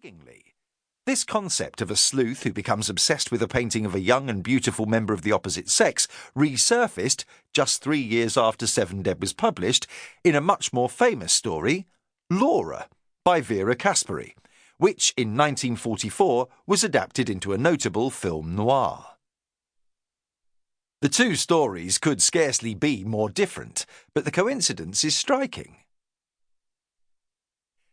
Intriguingly, this concept of a sleuth who becomes obsessed with a painting of a young and beautiful member of the opposite sex resurfaced just 3 years after Seven Dead was published in a much more famous story, Laura, by Vera Caspary, which in 1944 was adapted into a notable film noir. The two stories could scarcely be more different, but the coincidence is striking.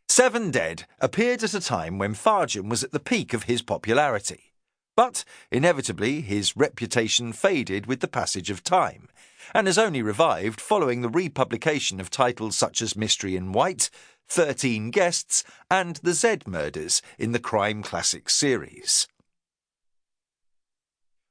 Seven Dead appeared at a time when Farjeon was at the peak of his popularity, but inevitably his reputation faded with the passage of time, and has only revived following the republication of titles such as Mystery in White, 13 Guests, and The Z Murders in the Crime Classics series.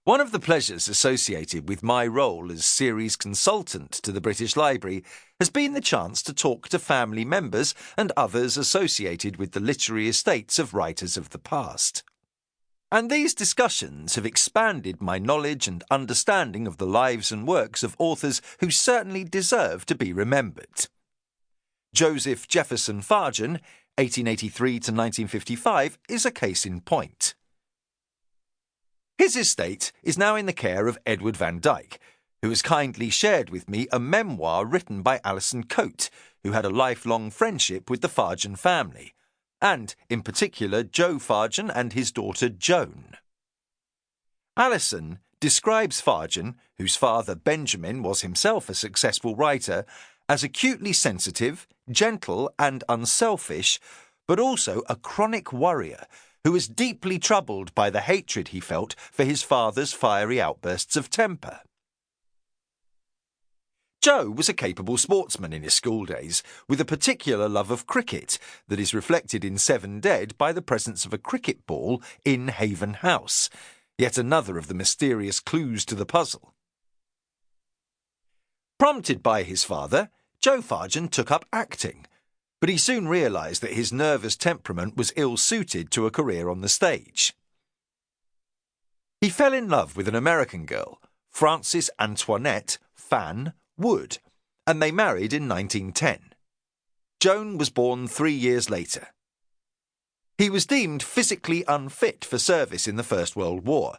One of the pleasures associated with my role as series consultant to the British Library has been the chance to talk to family members and others associated with the literary estates of writers of the past. And these discussions have expanded my knowledge and understanding of the lives and works of authors who certainly deserve to be remembered. Joseph Jefferson Farjeon, 1883 to 1955, is a case in point. His estate is now in the care of Edward Van Dyke, who has kindly shared with me a memoir written by Alison Coate, who had a lifelong friendship with the Farjeon family, and, in particular, Joe Farjeon and his daughter Joan. Alison describes Farjeon, whose father Benjamin was himself a successful writer, as acutely sensitive, gentle and unselfish, but also a chronic worrier who was deeply troubled by the hatred he felt for his father's fiery outbursts of temper. Joe was a capable sportsman in his school days, with a particular love of cricket that is reflected in Seven Dead by the presence of a cricket ball in Haven House, yet another of the mysterious clues to the puzzle. Prompted by his father, Joe Farjeon took up acting, but he soon realised that his nervous temperament was ill-suited to a career on the stage. He fell in love with an American girl, Frances Antoinette Fan Wood, and they married in 1910. Joan was born 3 years later. He was deemed physically unfit for service in the First World War,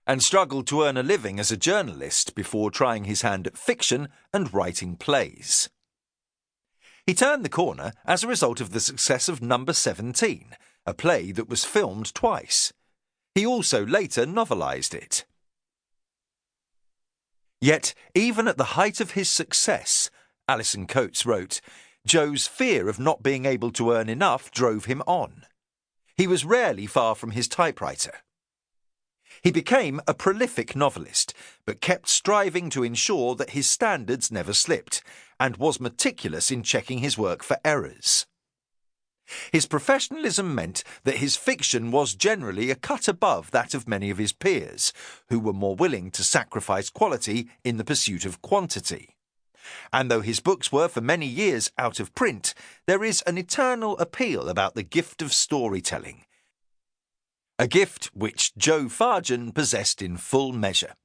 and struggled to earn a living as a journalist before trying his hand at fiction and writing plays. He turned the corner as a result of the success of Number 17, a play that was filmed twice. He also later novelised it. Yet, even at the height of his success, Alison Coates wrote, Joe's fear of not being able to earn enough drove him on. He was rarely far from his typewriter. He became a prolific novelist, but kept striving to ensure that his standards never slipped, and was meticulous in checking his work for errors. His professionalism meant that his fiction was generally a cut above that of many of his peers, who were more willing to sacrifice quality in the pursuit of quantity. And though his books were for many years out of print, there is an eternal appeal about the gift of storytelling, a gift which Joe Farjeon possessed in full measure,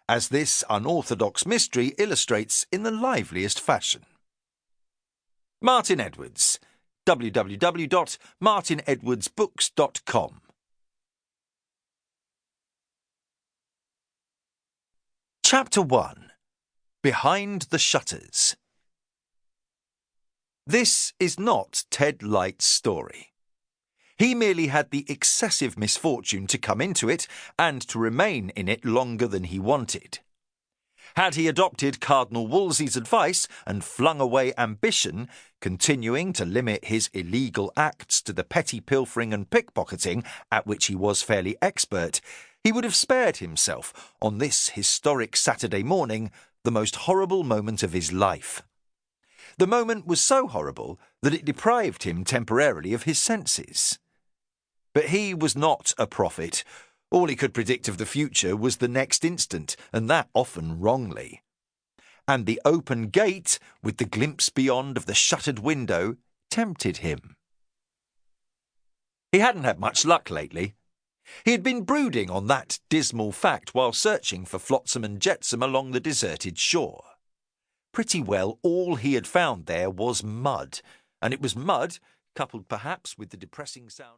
as this unorthodox mystery illustrates in the liveliest fashion. Martin Edwards, www.martinedwardsbooks.com. Chapter 1. Behind the Shutters. This is not Ted Lyte's story. He merely had the excessive misfortune to come into it and to remain in it longer than he wanted. Had he adopted Cardinal Wolsey's advice and flung away ambition, continuing to limit his illegal acts to the petty pilfering and pickpocketing at which he was fairly expert, he would have spared himself, on this historic Saturday morning, the most horrible moment of his life. The moment was so horrible that it deprived him temporarily of his senses. But he was not a prophet. All he could predict of the future was the next instant, and that often wrongly. And the open gate, with the glimpse beyond of the shuttered window, tempted him. He hadn't had much luck lately. He had been brooding on that dismal fact while searching for flotsam and jetsam along the deserted shore. Pretty well all he had found there was mud, and it was mud, coupled perhaps with the depressing sound